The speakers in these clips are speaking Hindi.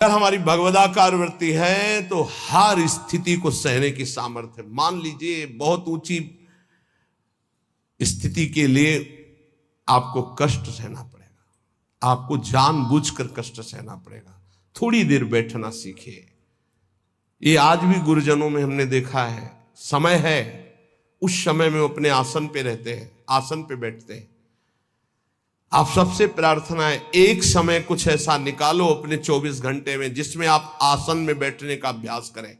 अगर हमारी भगवदाकार वृत्ति है तो हर स्थिति को सहने की सामर्थ्य। मान लीजिए बहुत ऊंची स्थिति के लिए आपको कष्ट सहना पड़ेगा, आपको जानबूझकर कष्ट सहना पड़ेगा, थोड़ी देर बैठना सीखिए। ये आज भी गुरुजनों में हमने देखा है, समय है उस समय में अपने आसन पे रहते हैं, आसन पे बैठते हैं। आप सबसे प्रार्थना है एक समय कुछ ऐसा निकालो अपने 24 घंटे में जिसमें आप आसन में बैठने का अभ्यास करें।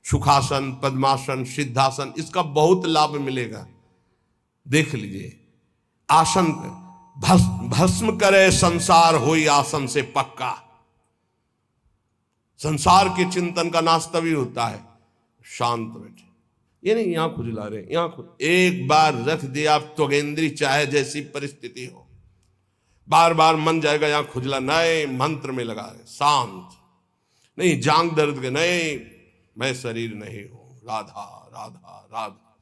सुखासन, पद्मासन, सिद्धासन, इसका बहुत लाभ मिलेगा। देख लीजिए, आसन भस्म करे संसार होई आसन से पक्का। संसार के चिंतन का नाश तभी होता है शांत बैठे। ये नहीं यहां खुजला रहे, यहां एक बार रख दिया आप त्वगेंद्री, चाहे जैसी परिस्थिति हो, बार बार मन जाएगा यहां खुजला, नए मंत्र में लगा है शांत। नहीं जांग दर्द के, नहीं मैं शरीर नहीं हूं, राधा राधा राधा।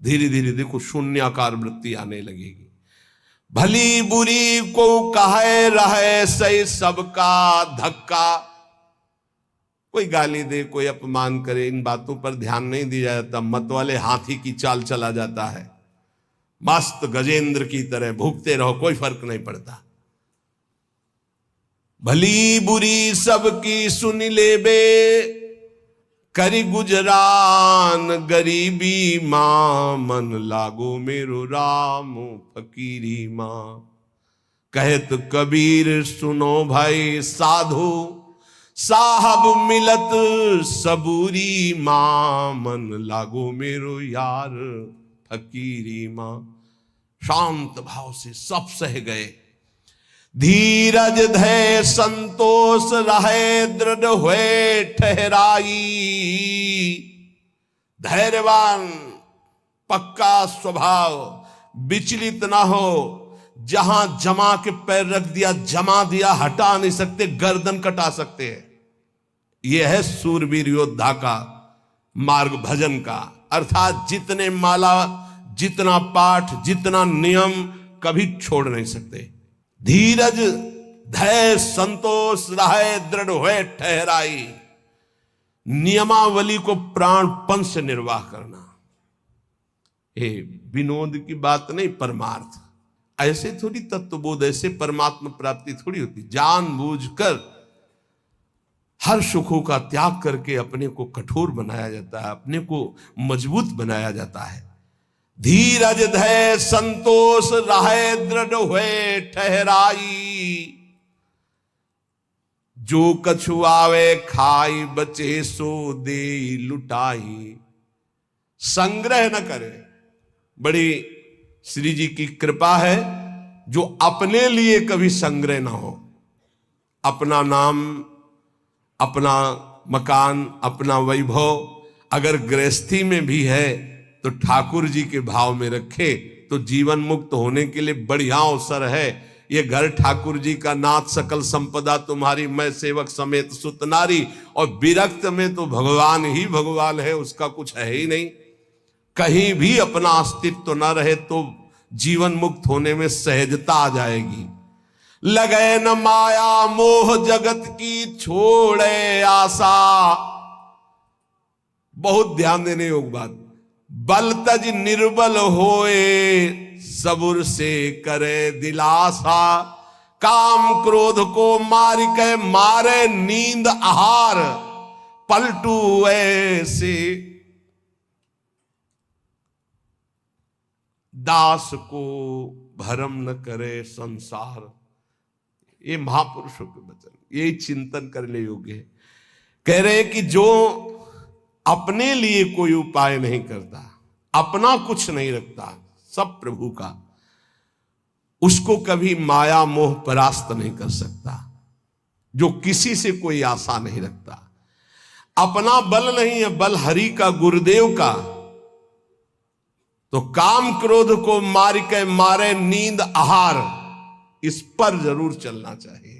धीरे धीरे देखो शून्याकार वृत्ति आने लगेगी। भली बुरी को कहे रहे सही सबका धक्का। कोई गाली दे, कोई अपमान करे, इन बातों पर ध्यान नहीं दिया जाता। मत वाले हाथी की चाल चला जाता है, मस्त गजेंद्र की तरह भूखते रहो, कोई फर्क नहीं पड़ता। भली बुरी सबकी सुन ले बे, करी गुजरान गरीबी मां, मन लागो मेरो राम फकीरी मां। कहत कबीर सुनो भाई साधु, साहब मिलत सबूरी मां, मन लागो मेरो यार फकीरी मां। शांत भाव से सब सह गए। धीरज धै संतोष रहे, दृढ़ हुए ठहराई। धैर्यवान, पक्का स्वभाव, विचलित ना हो। जहां जमा के पैर रख दिया, जमा दिया, हटा नहीं सकते, गर्दन कटा सकते हैं। यह है सूरवीर योद्धा का मार्ग, भजन का। अर्थात जितने माला, जितना पाठ, जितना नियम, कभी छोड़ नहीं सकते। धीरज धैर्य संतोष रहे, दृढ़ हुए ठहराई। नियमावली को प्राणपन से निर्वाह करना। ये विनोद की बात नहीं, परमार्थ। ऐसे थोड़ी तत्वबोध, ऐसे परमात्मा प्राप्ति थोड़ी होती। जानबूझकर हर सुखों का त्याग करके अपने को कठोर बनाया जाता है, अपने को मजबूत बनाया जाता है। धीरज धैर्य संतोष रहे, दृढ़ हुए ठहराई। जो कछु आवे खाई, बचे सो दे लुटाई। संग्रह न करे। बड़ी श्री जी की कृपा है जो अपने लिए कभी संग्रह ना हो। अपना नाम, अपना मकान, अपना वैभव अगर गृहस्थी में भी है तो ठाकुर जी के भाव में रखे तो जीवन मुक्त होने के लिए बढ़िया अवसर है। ये घर ठाकुर जी का, नाथ सकल संपदा तुम्हारी, मैं सेवक समेत सुत नारी। और विरक्त में तो भगवान ही भगवान है, उसका कुछ है ही नहीं। कहीं भी अपना अस्तित्व न रहे तो जीवन मुक्त होने में सहजता आ जाएगी। लगे न माया मोह जगत की, छोड़े आशा। बहुत ध्यान देने योग बात। बल तज निर्बल होए, सबुर से करे दिलासा। काम क्रोध को मार के मारे नींद आहार, पलटू ऐसे। दास को भरम न करे संसार। ये महापुरुषों के वचन, यही चिंतन करने योग्य है। कह रहे कि जो अपने लिए कोई उपाय नहीं करता, अपना कुछ नहीं रखता, सब प्रभु का, उसको कभी माया मोह परास्त नहीं कर सकता। जो किसी से कोई आशा नहीं रखता, अपना बल नहीं है, बल हरि का, गुरुदेव का, तो काम क्रोध को मार के मारे नींद आहार, इस पर जरूर चलना चाहिए।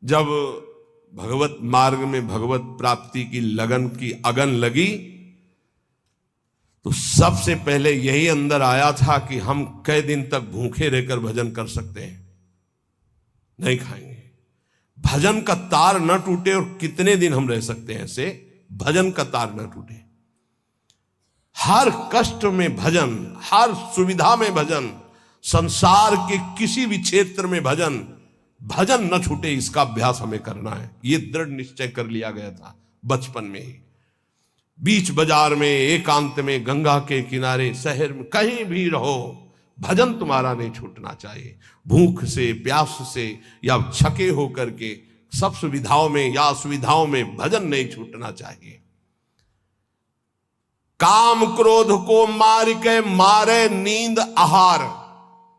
जब भगवत मार्ग में भगवत प्राप्ति की लगन की अगन लगी तो सबसे पहले यही अंदर आया था कि हम कई दिन तक भूखे रहकर भजन कर सकते हैं। नहीं खाएंगे। भजन का तार न टूटे, और कितने दिन हम रह सकते हैं ऐसे, भजन का तार न टूटे। हर कष्ट में भजन, हर सुविधा में भजन, संसार के किसी भी क्षेत्र में भजन, भजन न छूटे, इसका अभ्यास हमें करना है। ये दृढ़ निश्चय कर लिया गया था बचपन में ही। बीच बाजार में, एकांत में, गंगा के किनारे, शहर में, कहीं भी रहो, भजन तुम्हारा नहीं छूटना चाहिए। भूख से, प्यास से या छके होकर के, सब सुविधाओं में या असुविधाओं में भजन नहीं छूटना चाहिए। काम क्रोध को मार के मारे नींद आहार,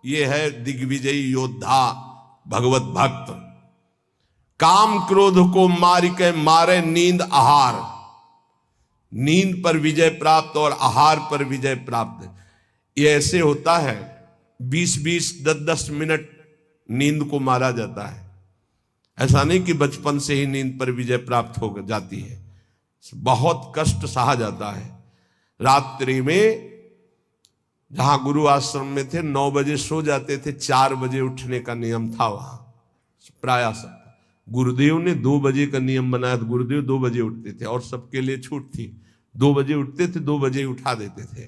ये है दिग्विजयी योद्धा भगवत भक्त। काम क्रोध को मार के मारे नींद आहार, नींद पर विजय प्राप्त और आहार पर विजय प्राप्त। ये ऐसे होता है, 20-20, 10-10 मिनट नींद को मारा जाता है। ऐसा नहीं कि बचपन से ही नींद पर विजय प्राप्त हो जाती है, बहुत कष्ट सहा जाता है। रात्रि में जहां गुरु आश्रम में थे 9 बजे सो जाते थे, 4 बजे उठने का नियम था वहां प्राय सब। गुरुदेव ने 2 बजे का नियम बनाया था, गुरुदेव 2 बजे उठते थे और सबके लिए छूट थी। 2 बजे उठते थे, 2 बजे उठा देते थे।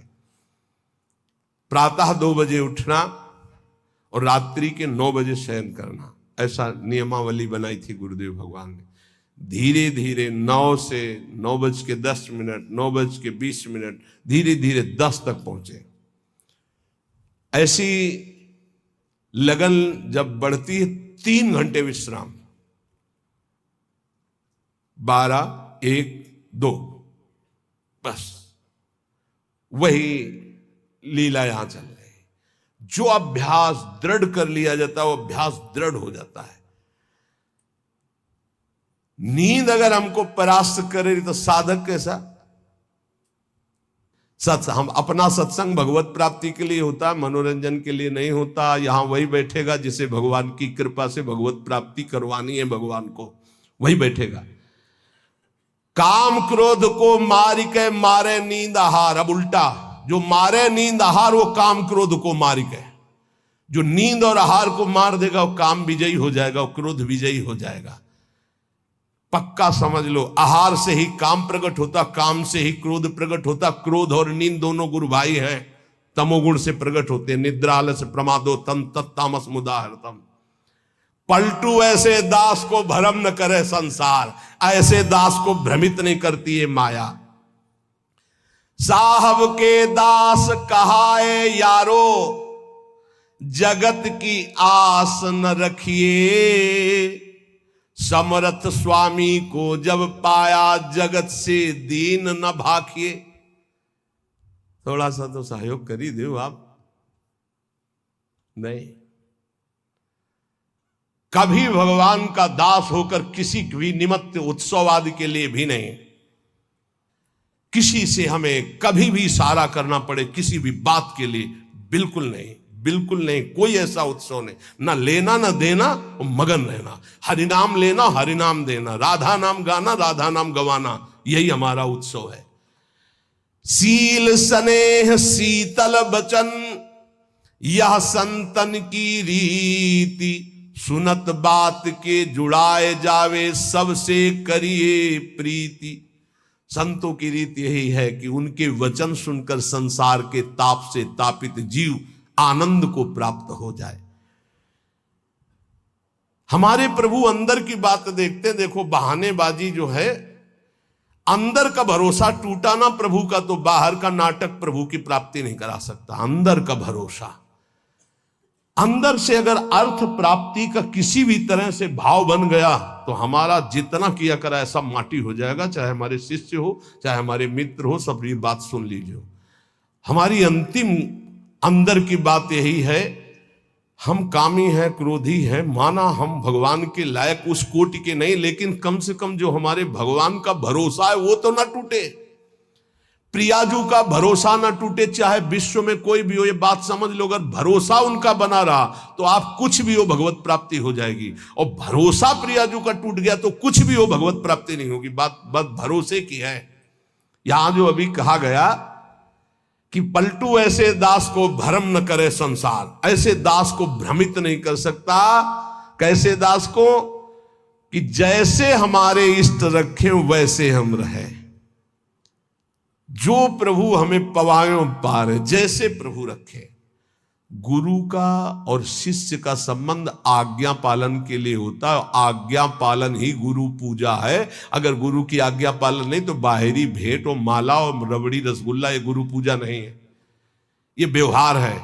प्रातः 2 बजे उठना और रात्रि के 9 बजे शयन करना, ऐसा नियमावली बनाई थी गुरुदेव भगवान ने। धीरे धीरे 9 से 9:10, 9:20, धीरे धीरे 10 तक पहुंचे। ऐसी लगन जब बढ़ती है, 3 घंटे विश्राम, 12, 1, 2, बस वही लीला यहां चल रही है। जो अभ्यास दृढ़ कर लिया जाता है वो अभ्यास दृढ़ हो जाता है। नींद अगर हमको परास्त करे तो साधक कैसा? हम अपना सत्संग भगवत प्राप्ति के लिए होता है, मनोरंजन के लिए नहीं होता। यहां वही बैठेगा जिसे भगवान की कृपा से भगवत प्राप्ति करवानी है, भगवान को वही बैठेगा। काम क्रोध को मार के मारे नींद आहार। अब उल्टा, जो मारे नींद आहार वो काम क्रोध को मार के, जो नींद और आहार को मार देगा वो काम विजयी हो जाएगा, वो क्रोध विजयी हो जाएगा। पक्का समझ लो, आहार से ही काम प्रकट होता, काम से ही क्रोध प्रकट होता। क्रोध और नींद दोनों गुरु भाई हैं, तमोगुण से प्रकट होते हैं। निद्रा आलस प्रमादो तम तत्तामस मुदाहरतम। पलटू ऐसे दास को भ्रम न करे संसार, ऐसे दास को भ्रमित नहीं करती है माया। साहब के दास कहाए यारो, जगत की आस न रखिए। समर्थ स्वामी को जब पाया, जगत से दीन न भाखिए। थोड़ा सा तो सहयोग कर ही दो आप। नहीं, कभी भगवान का दास होकर किसी भी निमित्त उत्सव आदि के लिए भी नहीं, किसी से हमें कभी भी इशारा करना पड़े किसी भी बात के लिए, बिल्कुल नहीं, बिल्कुल नहीं। कोई ऐसा उत्सव नहीं, ना लेना ना देना, मगन रहना। हरिनाम लेना, हरिनाम देना, राधा नाम गाना, राधा नाम गवाना, यही हमारा उत्सव है। सील स्नेह शीतल बचन, यह संतन की रीति। सुनत बात के जुड़ाए जावे, सबसे करिए प्रीति। संतों की रीति यही है कि उनके वचन सुनकर संसार के ताप से तापित जीव आनंद को प्राप्त हो जाए। हमारे प्रभु अंदर की बात देखते, देखो बहानेबाजी जो है, अंदर का भरोसा टूटा ना प्रभु का, तो बाहर का नाटक प्रभु की प्राप्ति नहीं करा सकता। अंदर का भरोसा, अंदर से अगर अर्थ प्राप्ति का किसी भी तरह से भाव बन गया तो हमारा जितना किया करा ऐसा माटी हो जाएगा। चाहे हमारे शिष्य हो, चाहे हमारे मित्र हो, सब ये बात सुन लीजिए। हमारी अंतिम अंदर की बात यही है, हम कामी हैं, क्रोधी हैं, माना हम भगवान के लायक उस कोटि के नहीं, लेकिन कम से कम जो हमारे भगवान का भरोसा है वो तो ना टूटे। प्रियाजू का भरोसा ना टूटे, चाहे विश्व में कोई भी हो। ये बात समझ लो, अगर भरोसा उनका बना रहा तो आप कुछ भी हो भगवत प्राप्ति हो जाएगी, और भरोसा प्रियाजू का टूट गया तो कुछ भी हो भगवत प्राप्ति नहीं होगी। बात भरोसे की है। यहां जो अभी कहा गया कि पलटू ऐसे दास को भ्रम न करे संसार, ऐसे दास को भ्रमित नहीं कर सकता कैसे दास को? कि जैसे हमारे इष्ट रखें वैसे हम रहे, जो प्रभु हमें पवायों पार, जैसे प्रभु रखे। गुरु का और शिष्य का संबंध आज्ञा पालन के लिए होता है। आज्ञा पालन ही गुरु पूजा है। अगर गुरु की आज्ञा पालन नहीं तो बाहरी भेंट और माला और रबड़ी रसगुल्ला ये गुरु पूजा नहीं है, ये व्यवहार है।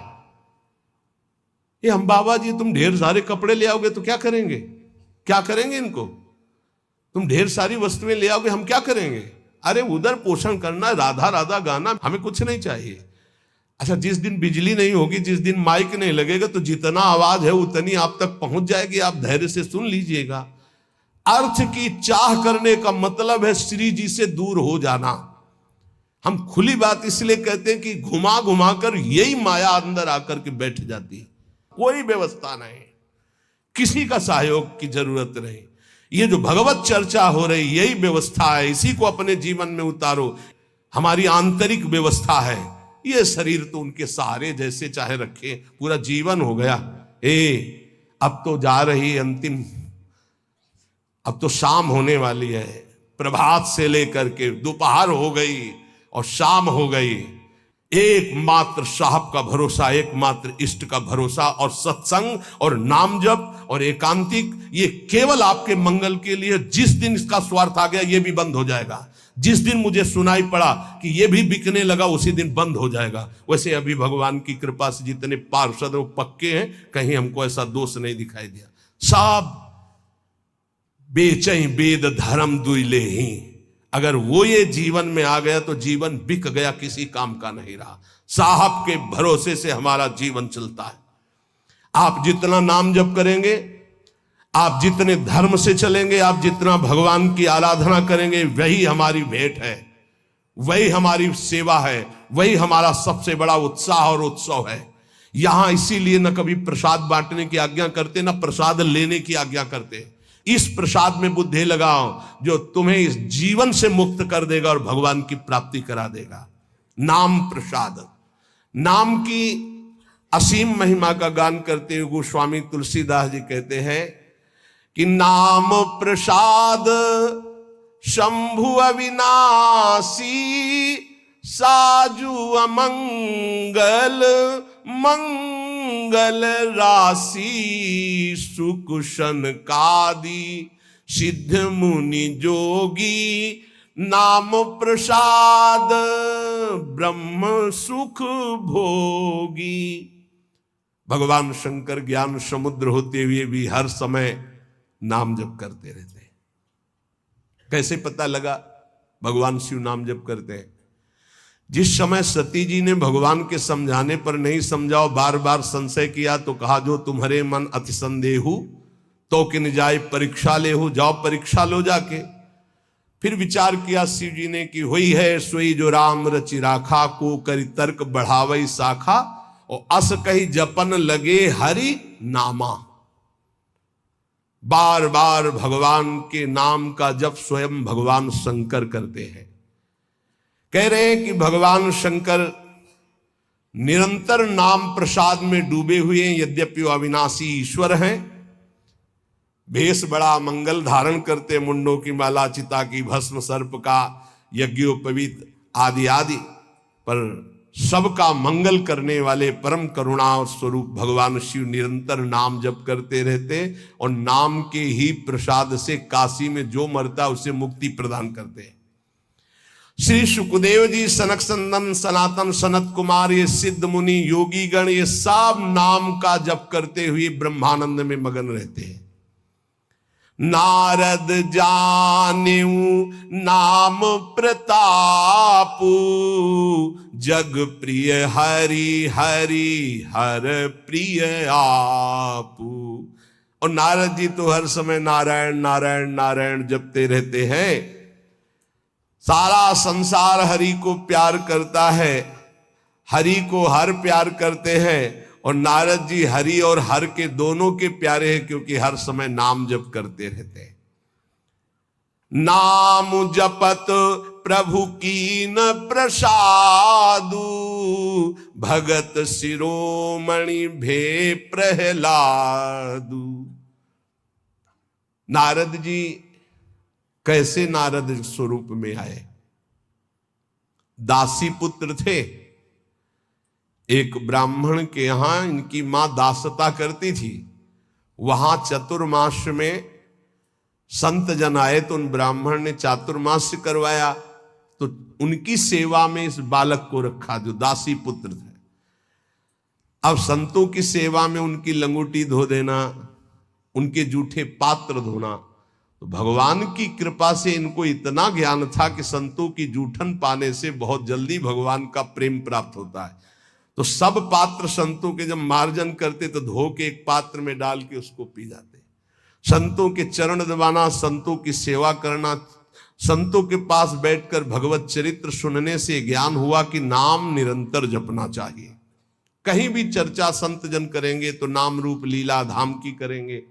ये हम बाबा जी तुम ढेर सारे कपड़े ले आओगे तो क्या करेंगे? क्या करेंगे इनको? तुम ढेर सारी वस्तुएं ले आओगे, हम क्या करेंगे? अरे उधर पोषण करना, राधा राधा गाना, हमें कुछ नहीं चाहिए। अच्छा, जिस दिन बिजली नहीं होगी, जिस दिन माइक नहीं लगेगा, तो जितना आवाज है उतनी आप तक पहुंच जाएगी, आप धैर्य से सुन लीजिएगा। अर्थ की चाह करने का मतलब है श्री जी से दूर हो जाना। हम खुली बात इसलिए कहते हैं कि घुमा घुमा कर यही माया अंदर आकर के बैठ जाती। कोई व्यवस्था नहीं, किसी का सहयोग की जरूरत नहीं। ये जो भगवत चर्चा हो रही यही व्यवस्था है, इसी को अपने जीवन में उतारो। हमारी आंतरिक व्यवस्था है। ये शरीर तो उनके सहारे जैसे चाहे रखे, पूरा जीवन हो गया। अब तो जा रही अंतिम, अब तो शाम होने वाली है। प्रभात से लेकर के दोपहर हो गई और शाम हो गई। एकमात्र साहब का भरोसा, एकमात्र इष्ट का भरोसा, और सत्संग और नाम जप और एकांतिक, ये केवल आपके मंगल के लिए। जिस दिन इसका स्वार्थ आ गया ये भी बंद हो जाएगा। जिस दिन मुझे सुनाई पड़ा कि ये भी बिकने लगा उसी दिन बंद हो जाएगा। वैसे अभी भगवान की कृपा से जितने पार्षद वो पक्के हैं, कहीं हमको ऐसा दोष नहीं दिखाई दिया। सब बेचई वेद धर्म दुइले ही। अगर वो ये जीवन में आ गया तो जीवन बिक गया, किसी काम का नहीं रहा। साहब के भरोसे से हमारा जीवन चलता है। आप जितना नाम जप करेंगे, आप जितने धर्म से चलेंगे, आप जितना भगवान की आराधना करेंगे, वही हमारी भेंट है, वही हमारी सेवा है, वही हमारा सबसे बड़ा उत्साह और उत्सव है। यहां इसीलिए न कभी प्रसाद बांटने की आज्ञा करते, न प्रसाद लेने की आज्ञा करते। इस प्रसाद में बुद्धि लगाओ जो तुम्हें इस जीवन से मुक्त कर देगा और भगवान की प्राप्ति करा देगा। नाम प्रसाद। नाम की असीम महिमा का गान करते हुए गोस्वामी तुलसीदास जी कहते हैं कि नाम प्रसाद शंभु अविनाशी, साजु अमंगल मंगल राशि, सुकुशन कादि सिद्ध मुनि जोगी, नाम प्रसाद ब्रह्म सुख भोगी। भगवान शंकर ज्ञान समुद्र होते हुए भी हर समय नाम जप करते रहते हैं। कैसे पता लगा भगवान शिव नाम जप करते हैं? जिस समय सती जी ने भगवान के समझाने पर नहीं समझाओ, बार बार संशय किया, तो कहा जो तुम्हारे मन अति संदेहु तो किन जाए परीक्षा ले हो, जाओ परीक्षा लो जाके। फिर विचार किया शिव जी ने कि हुई है सोई जो राम रचि राखा, को करी तर्क बढ़ावई शाखा, और अस कही जपन लगे हरि नामा। बार बार भगवान के नाम का जप स्वयं भगवान शंकर करते हैं। कह रहे हैं कि भगवान शंकर निरंतर नाम प्रसाद में डूबे हुए हैं। यद्यपि वो अविनाशी ईश्वर हैं, भेष बड़ा मंगल धारण करते, मुंडों की माला, चिता की भस्म, सर्प का यज्ञोपवीत आदि आदि, पर सबका मंगल करने वाले परम करुणा स्वरूप भगवान शिव निरंतर नाम जप करते रहते, और नाम के ही प्रसाद से काशी में जो मरता उसे मुक्ति प्रदान करते। श्री सुखदेव जी, सनक संदन, सनातन, सनत कुमार, ये सिद्ध मुनि, योगी गण, ये सब नाम का जप करते हुए ब्रह्मानंद में मगन रहते हैं। नारद जानेऊ नाम प्रतापू, जग प्रिय हरि हरि हर प्रिय आपू। और नारद जी तो हर समय नारायण नारायण नारायण जपते रहते हैं। सारा संसार हरि को प्यार करता है, हरि को हर प्यार करते हैं, और नारद जी हरि और हर के दोनों के प्यारे हैं, क्योंकि हर समय नाम जप करते रहते हैं। नाम जपत प्रभु कीन प्रसादु, भगत शिरोमणि भे प्रहलादु। नारद जी कैसे नारद स्वरूप में आए? दासी पुत्र थे। एक ब्राह्मण के यहां इनकी मां दासता करती थी। वहां चतुर्मास में संत जन आए तो उन ब्राह्मण ने चातुर्मास्य करवाया, तो उनकी सेवा में इस बालक को रखा जो दासी पुत्र थे। अब संतों की सेवा में उनकी लंगोटी धो देना, उनके जूठे पात्र धोना, तो भगवान की कृपा से इनको इतना ज्ञान था कि संतों की जूठन पाने से बहुत जल्दी भगवान का प्रेम प्राप्त होता है। तो सब पात्र संतों के जब मार्जन करते तो धो के एक पात्र में डाल के उसको पी जाते। संतों के चरण दबाना, संतों की सेवा करना, संतों के पास बैठकर भगवत चरित्र सुनने से ज्ञान हुआ कि नाम निरंतर जपना चाहिए। कहीं भी चर्चा संत जन करेंगे तो नाम रूप लीला धाम की करेंगे।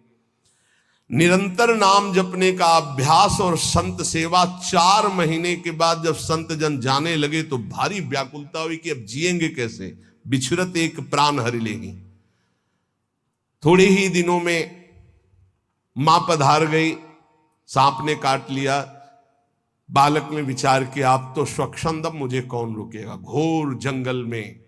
निरंतर नाम जपने का अभ्यास और संत सेवा 4 महीने के बाद जब संत जन जाने लगे तो भारी व्याकुलता हुई कि अब जिएंगे कैसे, बिछुरत एक प्राण हरि लेगी। थोड़े ही दिनों में मां पधार गई, सांप ने काट लिया। बालक ने विचार किया अब तो स्वच्छंद, मुझे कौन रोकेगा। घोर जंगल में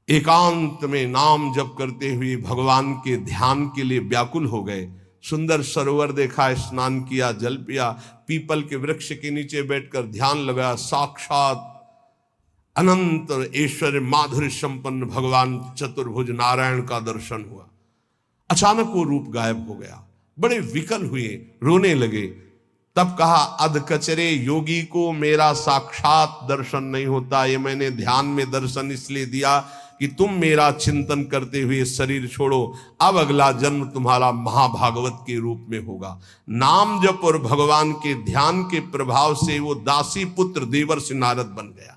एकांत में नाम जप करते हुए भगवान के ध्यान के लिए व्याकुल हो गए। सुंदर सरोवर देखा, स्नान किया, जल पिया, पीपल के वृक्ष के नीचे बैठकर ध्यान लगाया। साक्षात अनंत ऐश्वर्य माधुर्य संपन्न भगवान चतुर्भुज नारायण का दर्शन हुआ। अचानक वो रूप गायब हो गया। बड़े विकल हुए, रोने लगे। तब कहा अध कचरे योगी को मेरा साक्षात दर्शन नहीं होता। ये मैंने ध्यान में दर्शन इसलिए दिया कि तुम मेरा चिंतन करते हुए शरीर छोड़ो। अब अगला जन्म तुम्हारा महाभागवत के रूप में होगा। नाम जप और भगवान के ध्यान के प्रभाव से वो दासी पुत्र देवर्षि नारद बन गया।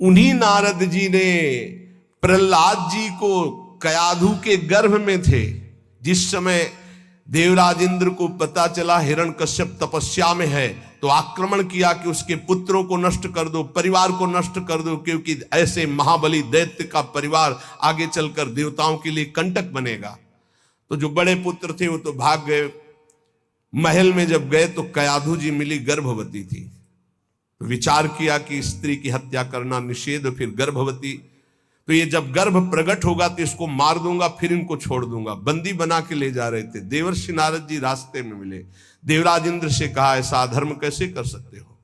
उन्हीं नारद जी ने प्रहलाद जी को कयाधु के गर्भ में थे, जिस समय देवराज इंद्र को पता चला हिरण्यकश्यप तपस्या में है, तो आक्रमण किया कि उसके पुत्रों को नष्ट कर दो, परिवार को नष्ट कर दो, क्योंकि ऐसे महाबली दैत्य का परिवार आगे चलकर देवताओं के लिए कंटक बनेगा। तो जो बड़े पुत्र थे वो तो भाग गए। महल में जब गए तो कयाधु जी मिली, गर्भवती थी। तो विचार किया कि स्त्री की हत्या करना निषेध, फिर गर्भवती, तो ये जब गर्भ प्रकट होगा तो इसको मार दूंगा, फिर इनको छोड़ दूंगा। बंदी बना के ले जा रहे थे। देवर्षि नारद जी रास्ते में मिले। देवराज इंद्र से कहा ऐसा अधर्म कैसे कर सकते हो?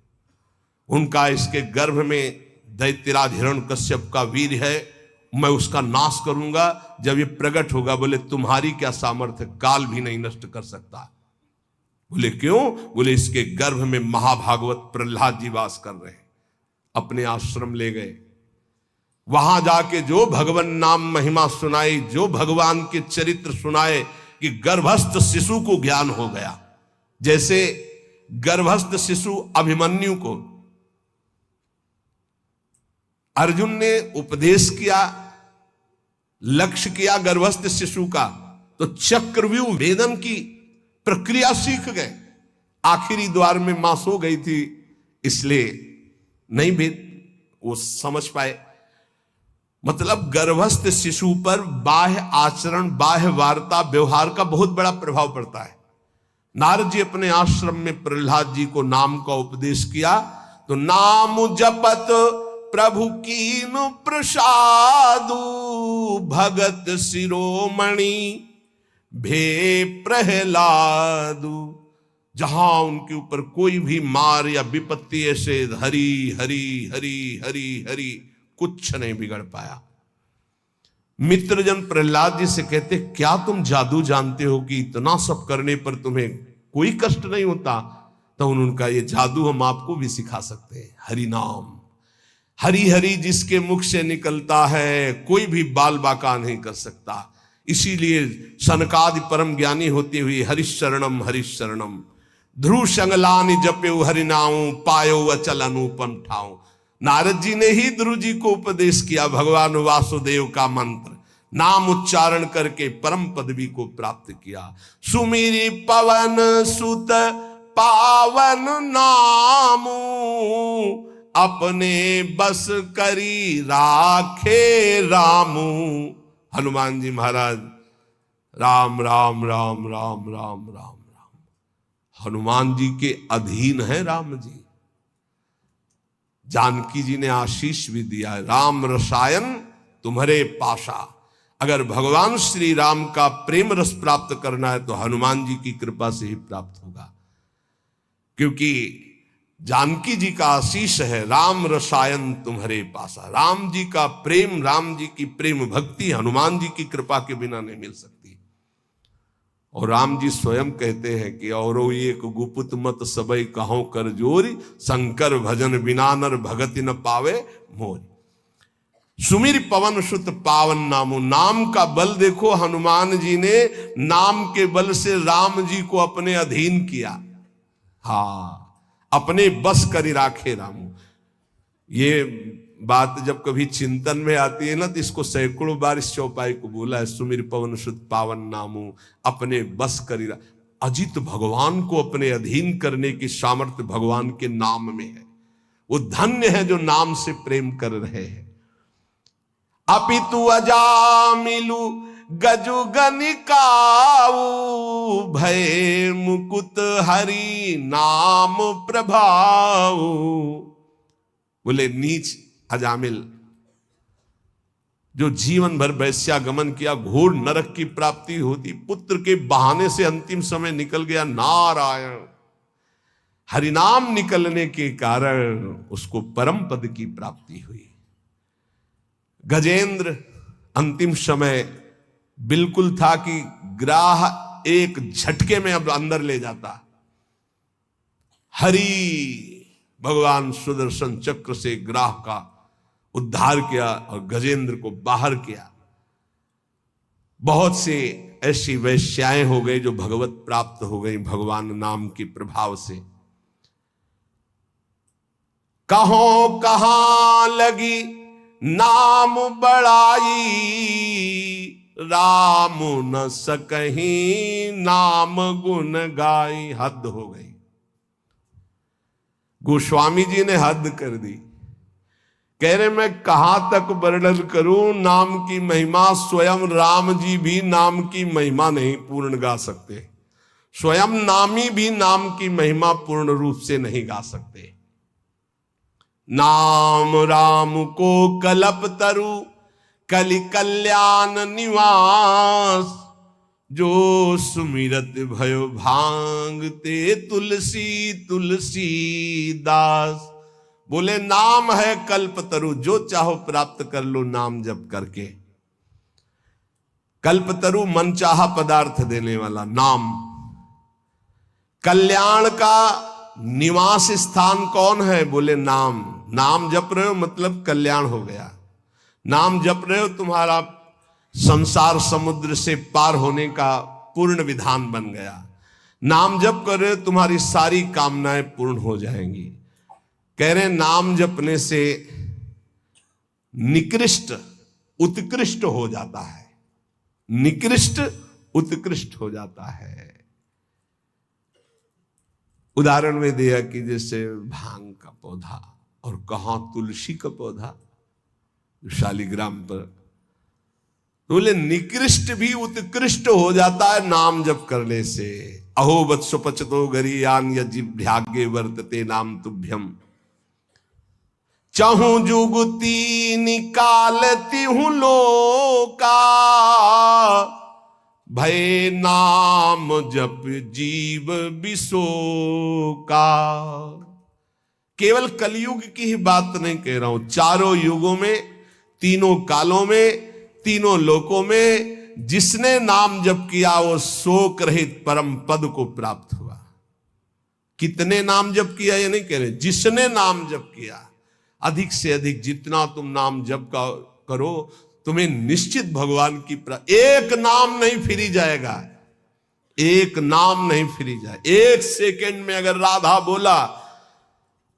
उनका इसके गर्भ में दैत्यराज हिरण्यकश्यप का वीर है, मैं उसका नाश करूंगा जब ये प्रकट होगा। बोले तुम्हारी क्या सामर्थ्य, काल भी नहीं नष्ट कर सकता। बोले क्यों? बोले इसके गर्भ में महाभागवत प्रहलाद जी वास कर रहे हैं। अपने आश्रम ले गए। वहां जाके जो भगवान नाम महिमा सुनाई, जो भगवान के चरित्र सुनाए कि गर्भस्थ शिशु को ज्ञान हो गया। जैसे गर्भस्थ शिशु अभिमन्यु को अर्जुन ने उपदेश किया, लक्ष्य किया गर्भस्थ शिशु का, तो चक्रव्यूह भेदन की प्रक्रिया सीख गए। आखिरी द्वार में मां सो गई थी, इसलिए नहीं भेद वो समझ पाए। मतलब गर्भस्थ शिशु पर बाह्य आचरण, बाह्य वार्ता, व्यवहार का बहुत बड़ा प्रभाव पड़ता है। नारद जी अपने आश्रम में प्रहलाद जी को नाम का उपदेश किया, तो नाम जपत प्रभु कीनु प्रसादु, भगत शिरोमणि भे प्रहलादु। जहां उनके ऊपर कोई भी मार या विपत्ति ऐसे हरि हरि हरि हरि हरि कुछ नहीं बिगड़ पाया। मित्रजन प्रहलाद जी से कहते क्या तुम जादू जानते हो कि इतना सब करने पर तुम्हें कोई कष्ट नहीं होता? तो उनका ये जादू हम आपको भी सिखा सकते हैं। हरि नाम, हरि हरि जिसके मुख से निकलता है कोई भी बाल बाका नहीं कर सकता। इसीलिए सनकादि परम ज्ञानी होते हुए हरिशरणम हरिशरणम ध्रुव संगलानि जप्यो हरिनाऊ पायो अचल अनुपम ठाऊ। नारद जी ने ही ध्रुव जी को उपदेश किया भगवान वासुदेव का मंत्र, नाम उच्चारण करके परम पदवी को प्राप्त किया। सुमिरी पवन सुत पावन नामू, अपने बस करी राखे रामू। हनुमान जी महाराज राम राम राम राम राम राम राम। हनुमान जी के अधीन है राम जी। जानकी जी ने आशीष भी दिया है, राम रसायन तुम्हारे पाशा। अगर भगवान श्री राम का प्रेम रस प्राप्त करना है तो हनुमान जी की कृपा से ही प्राप्त होगा, क्योंकि जानकी जी का आशीष है, राम रसायन तुम्हारे पासा। राम जी का प्रेम, राम जी की प्रेम भक्ति हनुमान जी की कृपा के बिना नहीं मिल सकती। और राम जी स्वयं कहते हैं कि और एक गुपुत मत सबई कहो कर जोरी, शंकर भजन बिना नर भगति न पावे मोरी। सुमिर पवन सुत पावन नामो। नाम का बल देखो, हनुमान जी ने नाम के बल से राम जी को अपने अधीन किया। हाँ, अपने बस करी राखे रामू। ये बात जब कभी चिंतन में आती है ना, तो इसको सैकड़ों बार इस चौपाई को बोला है, सुमिर पवन सुत पावन नामू, अपने बस करी। अजित भगवान को अपने अधीन करने की सामर्थ्य भगवान के नाम में है। वो धन्य है जो नाम से प्रेम कर रहे हैं। अपितु अजामिलु गजु गनिकाऊ, भय मुकुत हरि नाम प्रभाऊ। बोले नीच अजामिल जो जीवन भर वैश्यागमन किया, घोर नरक की प्राप्ति होती, पुत्र के बहाने से अंतिम समय निकल गया। नारायण हरिनाम निकलने के कारण उसको परम पद की प्राप्ति हुई। गजेंद्र अंतिम समय बिल्कुल था कि ग्राह एक झटके में अब अंदर ले जाता। हरि भगवान सुदर्शन चक्र से ग्राह का उद्धार किया और गजेंद्र को बाहर किया। बहुत से ऐसी वैश्याएं हो गई जो भगवत प्राप्त हो गई भगवान नाम के प्रभाव से। कहो कहां लगी नाम बड़ाई, राम न सकहीं नाम गुण गाई। हद हो गई। गोस्वामी जी ने हद कर दी। कह रहे मैं कहां तक वर्णन करूं नाम की महिमा। स्वयं राम जी भी नाम की महिमा नहीं पूर्ण गा सकते। स्वयं नामी भी नाम की महिमा पूर्ण रूप से नहीं गा सकते। नाम राम को कलप तरु कलि कल्याण निवास, जो सुमिरत भयो भांगते तुलसी तुलसी दास। बोले नाम है कल्पतरु, जो चाहो प्राप्त कर लो नाम जप करके। कल्पतरु मनचाहा पदार्थ देने वाला नाम। कल्याण का निवास स्थान कौन है? बोले नाम। नाम जप रहे हो मतलब कल्याण हो गया। नाम जप रहे हो तुम्हारा संसार समुद्र से पार होने का पूर्ण विधान बन गया। नाम जप कर रहे हो तुम्हारी सारी कामनाएं पूर्ण हो जाएंगी। कह रहे नाम जपने से निकृष्ट उत्कृष्ट हो जाता है। निकृष्ट उत्कृष्ट हो जाता है। उदाहरण में दिया कि जैसे भांग का पौधा और कहां तुलसी का पौधा शालिग्राम पर, तो बोले निकृष्ट भी उत्कृष्ट हो जाता है नाम जप करने से। अहो वत्सो पचतो गरीयान यजिभ्याग्ये वर्तते नाम तुभ्यम, चाहूं जुगती निकालती हूं लोका, भय नाम जप जीव विशोका। केवल कलयुग की ही बात नहीं कह रहा हूं, चारों युगों में, तीनों कालों में, तीनों लोकों में जिसने नाम जप किया वो शोक रहित परम पद को प्राप्त हुआ। कितने नाम जप किया ये नहीं कह रहे, जिसने नाम जप किया। अधिक से अधिक जितना तुम नाम जप का करो तुम्हें निश्चित भगवान की एक नाम नहीं फिरी जाएगा। एक नाम नहीं फिरी जाए। एक सेकंड में अगर राधा बोला,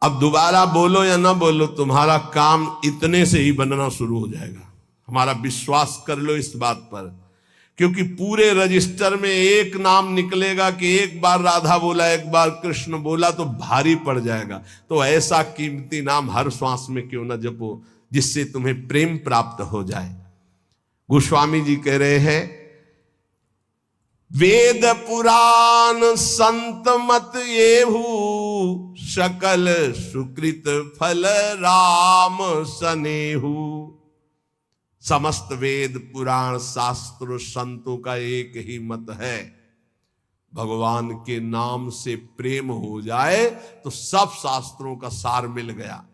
अब दोबारा बोलो या ना बोलो, तुम्हारा काम इतने से ही बनना शुरू हो जाएगा। हमारा विश्वास कर लो इस बात पर, क्योंकि पूरे रजिस्टर में एक नाम निकलेगा कि एक बार राधा बोला, एक बार कृष्ण बोला तो भारी पड़ जाएगा। तो ऐसा कीमती नाम हर श्वास में क्यों ना जपो जिससे तुम्हें प्रेम प्राप्त हो जाए। गोस्वामी जी कह रहे हैं वेद पुराण संत मत येहू, सकल सुकृत फल राम सनेहू। समस्त वेद पुराण शास्त्र संतों का एक ही मत है, भगवान के नाम से प्रेम हो जाए तो सब शास्त्रों का सार मिल गया।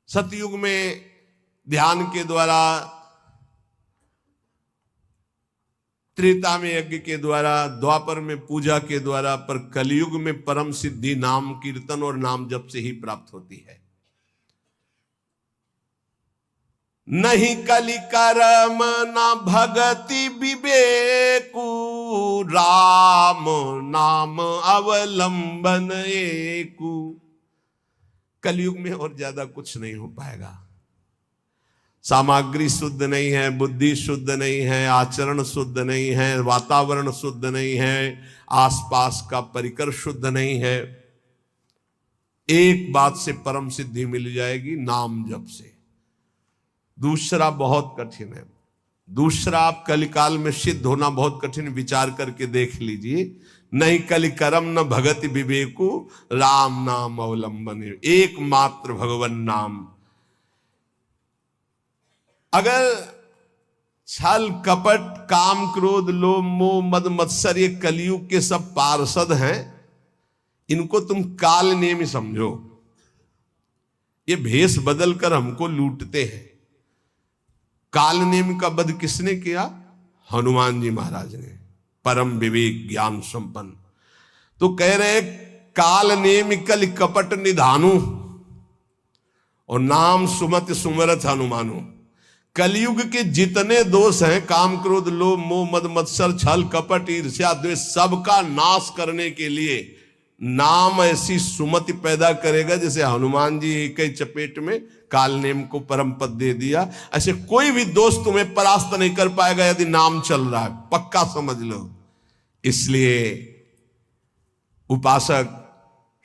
सतयुग में ध्यान के द्वारा, त्रेता में यज्ञ के द्वारा, द्वापर में पूजा के द्वारा, पर कलयुग में परम सिद्धि नाम कीर्तन और नाम जप से ही प्राप्त होती है। नहीं कलि करम न भगति विवेकु, राम नाम अवलंबन एकु। कलयुग में और ज्यादा कुछ नहीं हो पाएगा। सामग्री शुद्ध नहीं है, बुद्धि शुद्ध नहीं है, आचरण शुद्ध नहीं है, वातावरण शुद्ध नहीं है, आसपास का परिकर शुद्ध नहीं है। एक बात से परम सिद्धि मिल जाएगी, नाम जप से। दूसरा बहुत कठिन है। दूसरा आप कलिकाल में सिद्ध होना बहुत कठिन, विचार करके देख लीजिए। नहीं कलि करम न भगति विवेकु, राम नाम अवलंबन। एकमात्र भगवन नाम। अगर छल कपट काम क्रोध लोभ मोह मद मत्सर ये कलयुग के सब पार्षद हैं, इनको तुम काल नेमी समझो। ये भेष बदल कर हमको लूटते हैं। काल नेम का वध किसने किया? हनुमान जी महाराज ने, परम विवेक ज्ञान संपन्न। तो कह रहे काल नेम कल कपट निधानु, और नाम सुमत सुमरत हनुमानु। कलयुग के जितने दोष हैं, काम क्रोध लोभ मोह मद मत्सर छल कपट ईर्ष्या द्वेष, सबका नाश करने के लिए नाम ऐसी सुमति पैदा करेगा जैसे हनुमान जी एक ही चपेट में काल नेम को परम पद दे दिया। ऐसे कोई भी दोस्त तुम्हें परास्त नहीं कर पाएगा यदि नाम चल रहा है, पक्का समझ लो। इसलिए उपासक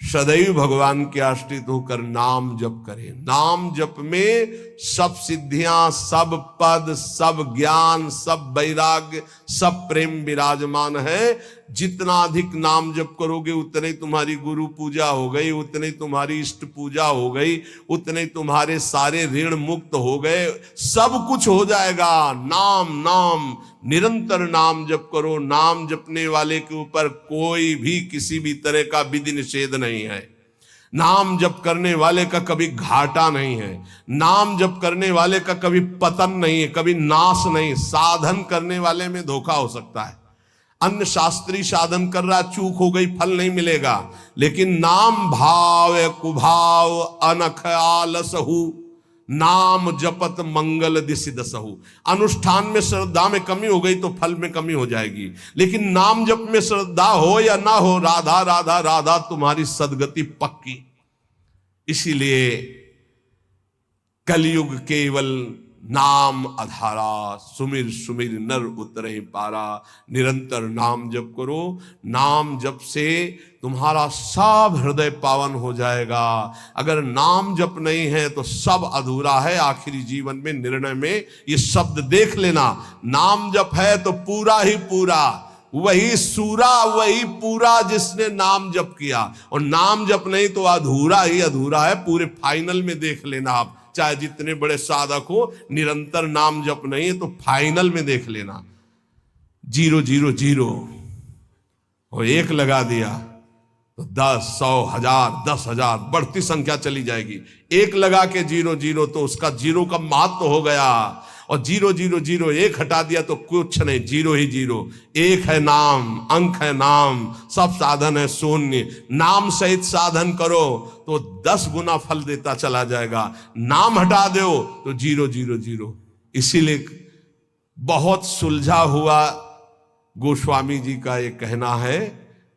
सदैव भगवान के आश्रित होकर नाम जप करें। नाम जप में सब सिद्धियां, सब पद, सब ज्ञान, सब वैराग्य, सब प्रेम विराजमान है। जितना अधिक नाम जप करोगे उतने तुम्हारी गुरु पूजा हो गई, उतने तुम्हारी इष्ट पूजा हो गई, उतने तुम्हारे सारे ऋण मुक्त हो गए, सब कुछ हो जाएगा। नाम नाम निरंतर नाम जप करो। नाम जपने वाले के ऊपर कोई भी किसी भी तरह का विधि निषेध नहीं है। नाम जप करने वाले का कभी घाटा नहीं है। नाम जप करने वाले का कभी पतन नहीं है, कभी नाश नहीं। साधन करने वाले में धोखा हो सकता है। अन्य शास्त्री साधन कर रहा, चूक हो गई, फल नहीं मिलेगा। लेकिन नाम भाव कुभाव अनख आलसहु, नाम जपत मंगल दिशि दसहु। अनुष्ठान में श्रद्धा में कमी हो गई तो फल में कमी हो जाएगी, लेकिन नाम जप में श्रद्धा हो या ना हो, राधा राधा राधा तुम्हारी सदगति पक्की। इसीलिए कलयुग केवल नाम आधारा, सुमिर सुमिर नर उतरे पारा। निरंतर नाम जप करो। नाम जप से तुम्हारा सब हृदय पावन हो जाएगा। अगर नाम जप नहीं है तो सब अधूरा है। आखिरी जीवन में निर्णय में ये शब्द देख लेना, नाम जप है तो पूरा ही पूरा, वही सूरा वही पूरा जिसने नाम जप किया। और नाम जप नहीं तो अधूरा ही अधूरा है। पूरे फाइनल में देख लेना आप, चाहे जितने बड़े साधक हो, निरंतर नाम जप नहीं है तो फाइनल में देख लेना 0 0 0 और 1 लगा दिया तो 10 100 1000 10,000 बढ़ती संख्या चली जाएगी। 1 लगा के 0 0 तो उसका 0 का महत्व हो गया। और 0 0 0 1 हटा दिया तो कुछ नहीं, 0 ही 0। 1 है नाम, अंक है नाम, सब साधन है शून्य। नाम सहित साधन करो तो 10 गुना फल देता चला जाएगा। नाम हटा दो तो 0 0 0। इसीलिए बहुत सुलझा हुआ गोस्वामी जी का ये कहना है,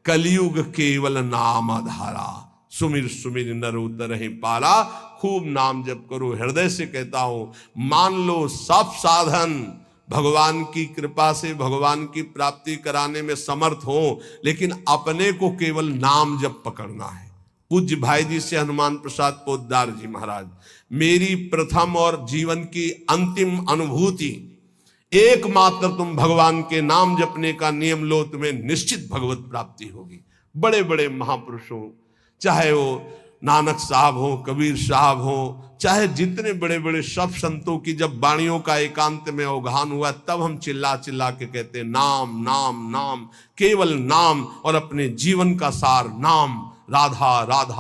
कलयुग केवल नाम आधारा, सुमिर सुमिर नर उतरहि पारा। खूब नाम जप करो। हृदय से कहता हूं, मान लो सब साधन भगवान की कृपा से भगवान की प्राप्ति कराने में समर्थ हो, लेकिन अपने को केवल नाम जप पकड़ना है। पूज्य भाई जी से हनुमान प्रसाद पोद्दार जी महाराज, मेरी प्रथम और जीवन की अंतिम अनुभूति एकमात्र तुम भगवान के नाम जपने का नियम लो, तुम्हें निश्चित भगवत प्राप्ति होगी। बड़े बड़े महापुरुषों, चाहे वो नानक साहब हो, कबीर साहब हो, चाहे जितने बड़े बड़े सब संतों की जब वाणियों का एकांत में अवगाहन हुआ, तब हम चिल्ला चिल्ला के कहते हैं नाम नाम नाम, केवल नाम, और अपने जीवन का सार नाम, राधा राधा।